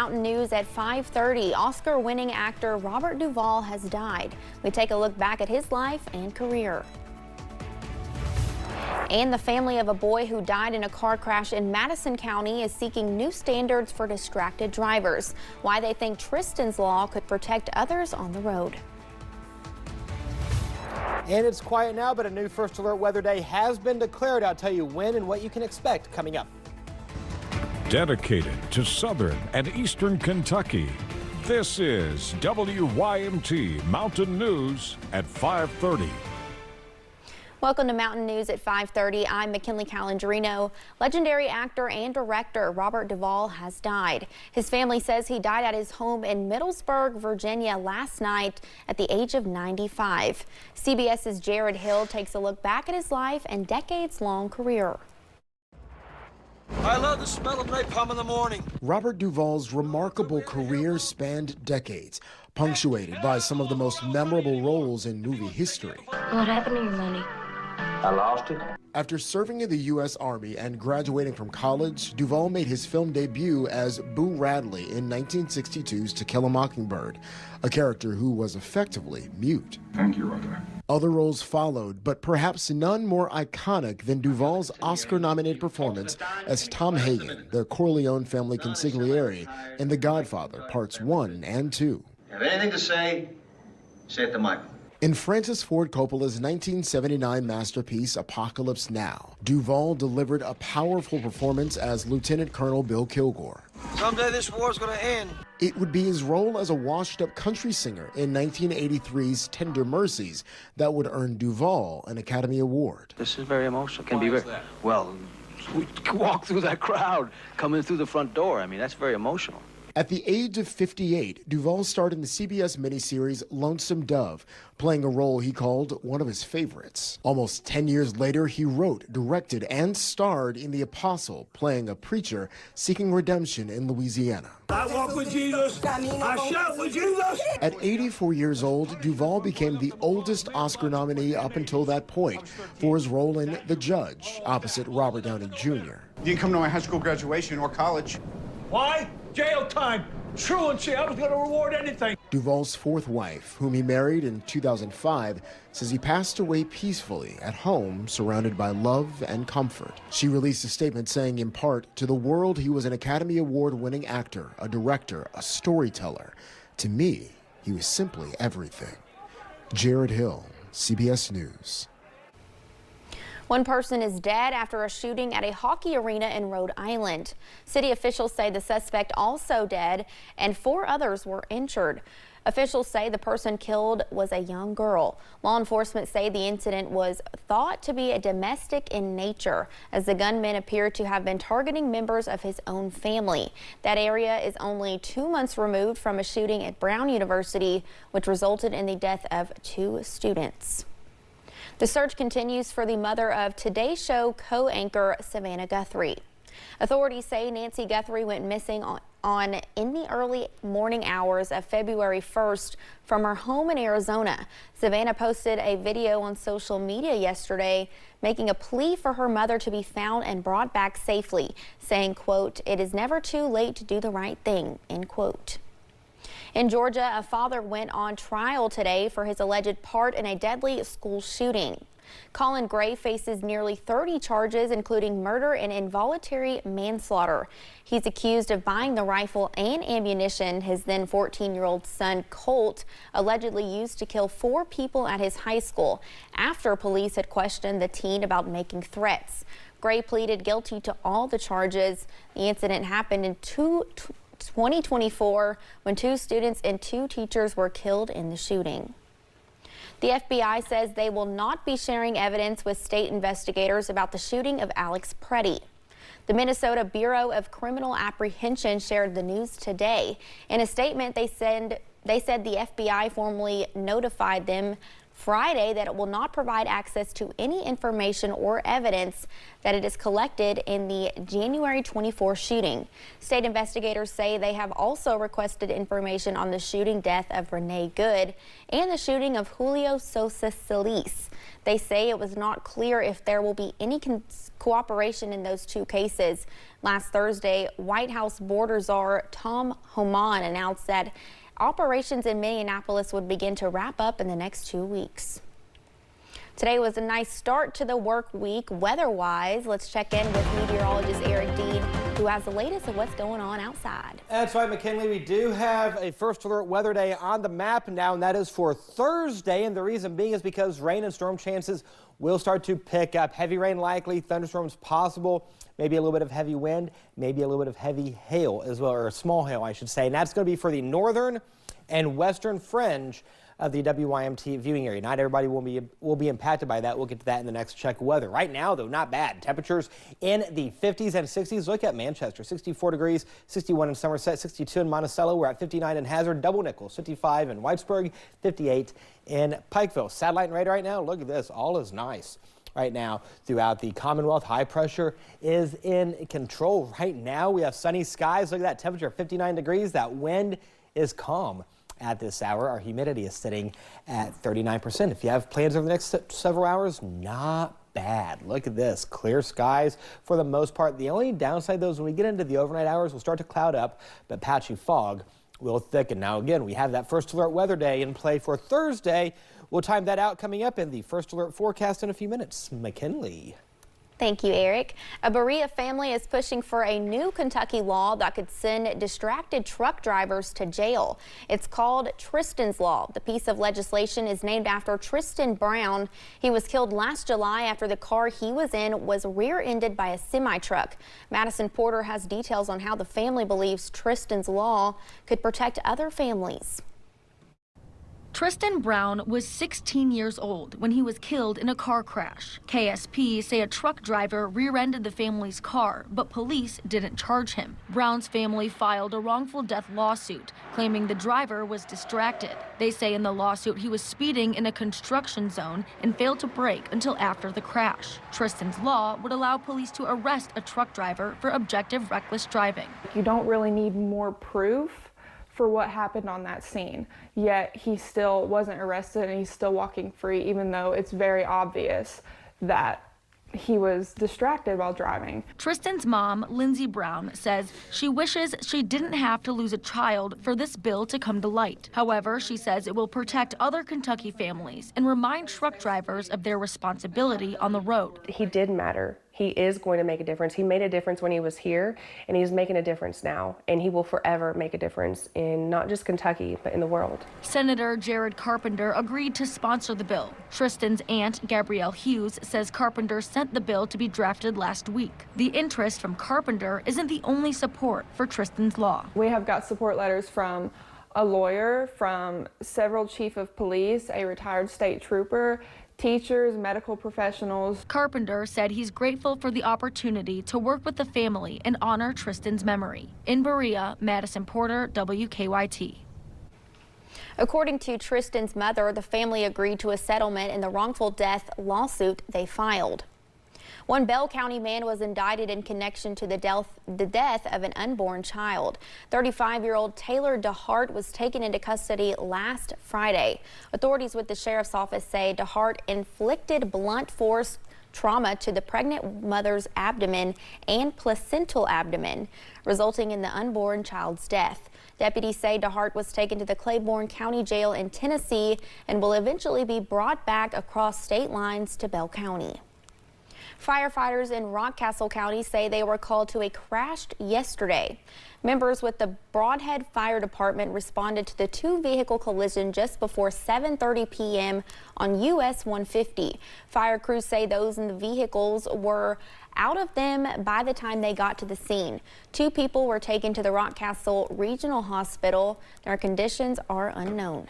Mountain News at 5:30. Oscar-winning actor Robert Duvall has died. We take a look back at his life and career. And the family of a boy who died in a car crash in Madison County is seeking new standards for distracted drivers. Why they think Tristan's law could protect others on the road. And it's quiet now, but a new First Alert Weather Day has been declared. I'll tell you when and what you can expect coming up. Dedicated to Southern and Eastern Kentucky, this is WYMT Mountain News at 5:30. Welcome to Mountain News at 5:30. I'm McKinley Calandrino. Legendary actor and director Robert Duvall has died. His family says he died at his home in Middlesburg, Virginia last night at the age of 95. CBS's Jared Hill takes a look back at his life and decades-long career. I love the smell of napalm in the morning. Robert Duvall's remarkable career spanned decades, punctuated by some of the most memorable roles in movie history. What happened to your money? I lost it. After serving in the U.S. Army and graduating from college, Duvall made his film debut as Boo Radley in 1962's To Kill a Mockingbird, a character who was effectively mute. Thank you, Roger. Other roles followed, but perhaps none more iconic than Duvall's Oscar-nominated performance as Tom Hagen, the Corleone family consigliere in The Godfather, Parts 1 and 2. Have anything to say? Say it to Michael. In Francis Ford Coppola's 1979 masterpiece, Apocalypse Now, Duvall delivered a powerful performance as Lieutenant Colonel Bill Kilgore. Someday this war's gonna end. It would be his role as a washed-up country singer in 1983's Tender Mercies that would earn Duvall an Academy Award. This is very emotional. Can be very well. We walk through that crowd coming through the front door. I mean, that's very emotional. At the age of 58, Duvall starred in the CBS miniseries Lonesome Dove, playing a role he called one of his favorites. Almost 10 years later, he wrote, directed, and starred in The Apostle, playing a preacher seeking redemption in Louisiana. I walk with Jesus. I shout with Jesus. At 84 years old, Duvall became the oldest Oscar nominee up until that point for his role in The Judge, opposite Robert Downey Jr. You didn't come to my high school graduation or college. Why? Jail time. Truancy. I was gonna reward anything. Duvall's fourth wife, whom he married in 2005, says he passed away peacefully at home, surrounded by love and comfort. She released a statement saying, in part, to the world, he was an Academy Award-winning actor, a director, a storyteller. To me, he was simply everything. Jared Hill, CBS News. One person is dead after a shooting at a hockey arena in Rhode Island. City officials say the suspect also dead and 4 others were injured. Officials say the person killed was a young girl. Law enforcement say the incident was thought to be a domestic in nature, as the gunman appeared to have been targeting members of his own family. That area is only 2 months removed from a shooting at Brown University, which resulted in the death of 2 students. The search continues for the mother of Today Show co-anchor Savannah Guthrie. Authorities say Nancy Guthrie went missing in the early morning hours of February 1st from her home in Arizona. Savannah posted a video on social media yesterday making a plea for her mother to be found and brought back safely, saying, quote, "It is never too late to do the right thing," end quote. In Georgia, a father went on trial today for his alleged part in a deadly school shooting. Colin Gray faces nearly 30 charges, including murder and involuntary manslaughter. He's accused of buying the rifle and ammunition his then 14-year-old son, Colt, allegedly used to kill 4 people at his high school after police had questioned the teen about making threats. Gray pleaded guilty to all the charges. The incident happened in 2024 when 2 students and 2 teachers were killed in the shooting. The FBI says they will not be sharing evidence with state investigators about the shooting of Alex Preddy. The Minnesota Bureau of Criminal Apprehension shared the news today. In a statement, they said the FBI formally notified them Friday that it will not provide access to any information or evidence that it is collected in the January 24 shooting. State investigators say they have also requested information on the shooting death of Renee Good and the shooting of Julio Sosa Solis. They say it was not clear if there will be any cooperation in those two cases. Last Thursday, White House border czar Tom Homan announced that operations in Minneapolis would begin to wrap up in the next 2 weeks. Today was a nice start to the work week weather-wise. Let's check in with meteorologist Eric Dean, who has the latest of what's going on outside. That's right, McKinley. We do have a first alert weather day on the map now, and that is for Thursday. And the reason being is because rain and storm chances will start to pick up. Heavy rain likely, thunderstorms possible, maybe a little bit of heavy wind, maybe a little bit of heavy hail as well, or small hail, I should say. And that's going to be for the northern and western fringe of the WYMT viewing area. Not everybody will be impacted by that. We'll get to that in the next check of weather. Right now, though, not bad. Temperatures in the 50s and 60s. Look at Manchester, 64 degrees, 61 in Somerset, 62 in Monticello. We're at 59 in Hazard, Double Nichols, 55 in Whitesburg, 58 in Pikeville. Satellite and radar right now, look at this. All is nice right now throughout the Commonwealth. High pressure is in control. Right now, we have sunny skies. Look at that temperature, 59 degrees. That wind is calm at this hour. Our humidity is sitting at 39%. If you have plans over the next several hours, not bad. Look at this, clear skies for the most part. The only downside, though, is when we get into the overnight hours, we'll start to cloud up, but patchy fog will thicken. Now, again, we have that first alert weather day in play for Thursday. We'll time that out coming up in the first alert forecast in a few minutes. McKinley. Thank you, Eric. A Berea family is pushing for a new Kentucky law that could send distracted truck drivers to jail. It's called Tristan's Law. The piece of legislation is named after Tristan Brown. He was killed last July after the car he was in was rear-ended by a semi-truck. Madison Porter has details on how the family believes Tristan's Law could protect other families. Tristan Brown was 16 years old when he was killed in a car crash. KSP say a truck driver rear-ended the family's car, but police didn't charge him. Brown's family filed a wrongful death lawsuit, claiming the driver was distracted. They say in the lawsuit he was speeding in a construction zone and failed to brake until after the crash. Tristan's Law would allow police to arrest a truck driver for objective reckless driving. You don't really need more proof for what happened on that scene, yet he still wasn't arrested and he's still walking free, even though it's very obvious that he was distracted while driving. Tristan's mom, Lindsay Brown, says she wishes she didn't have to lose a child for this bill to come to light. However, she says it will protect other Kentucky families and remind truck drivers of their responsibility on the road. He did matter. He is going to make a difference. He made a difference when he was here, and he's making a difference now. And he will forever make a difference in not just Kentucky, but in the world. Senator Jared Carpenter agreed to sponsor the bill. Tristan's aunt, Gabrielle Hughes, says Carpenter sent the bill to be drafted last week. The interest from Carpenter isn't the only support for Tristan's Law. We have got support letters from a lawyer, from several chief of police, a retired state trooper, teachers, medical professionals. Carpenter said he's grateful for the opportunity to work with the family and honor Tristan's memory. In Berea, Madison Porter, WKYT. According to Tristan's mother, the family agreed to a settlement in the wrongful death lawsuit they filed. One Bell County man was indicted in connection to the death of an unborn child. 35-year-old Taylor DeHart was taken into custody last Friday. Authorities with the sheriff's office say DeHart inflicted blunt force trauma to the pregnant mother's abdomen and placental abdomen, resulting in the unborn child's death. Deputies say DeHart was taken to the Claiborne County Jail in Tennessee and will eventually be brought back across state lines to Bell County. Firefighters in Rockcastle County say they were called to a crash yesterday. Members with the Broadhead Fire Department responded to the two-vehicle collision just before 7:30 p.m. on US 150. Fire crews say those in the vehicles were out of them by the time they got to the scene. Two people were taken to the Rockcastle Regional Hospital. Their conditions are unknown.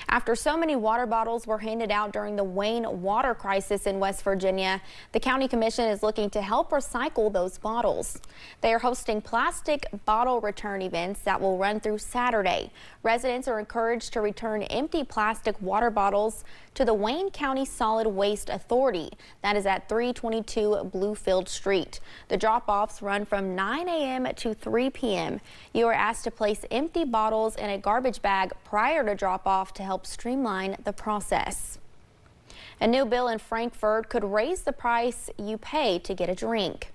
After so many water bottles were handed out during the Wayne water crisis in West Virginia, the County Commission is looking to help recycle those bottles. They are hosting plastic bottle return events that will run through Saturday. Residents are encouraged to return empty plastic water bottles to the Wayne County Solid Waste Authority. That is at 322 Bluefield Street. The drop-offs run from 9 a.m. to 3 p.m. You are asked to place empty bottles in a garbage bag prior to drop-off to help streamline the process. A new bill in Frankfort could raise the price you pay to get a drink.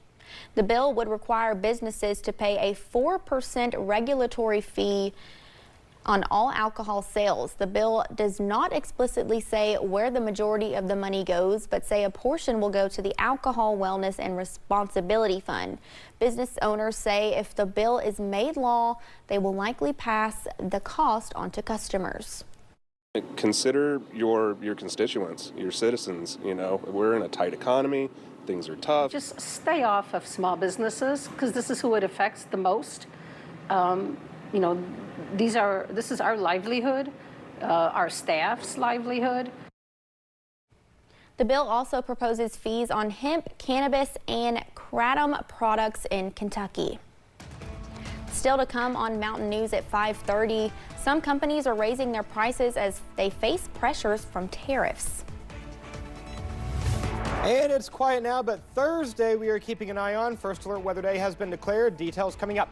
The bill would require businesses to pay a 4% regulatory fee on all alcohol sales. The bill does not explicitly say where the majority of the money goes, but say a portion will go to the Alcohol Wellness and Responsibility Fund. Business owners say if the bill is made law, they will likely pass the cost on to customers. Consider your constituents, your citizens. You know, we're in a tight economy. Things are tough. Just stay off of small businesses because this is who it affects the most. You know, this is our livelihood, our staff's livelihood. The bill also proposes fees on hemp, cannabis, and kratom products in Kentucky. Still to come on Mountain News at 5:30, some companies are raising their prices as they face pressures from tariffs. And it's quiet now, but Thursday we are keeping an eye on. First alert weather day has been declared. Details coming up.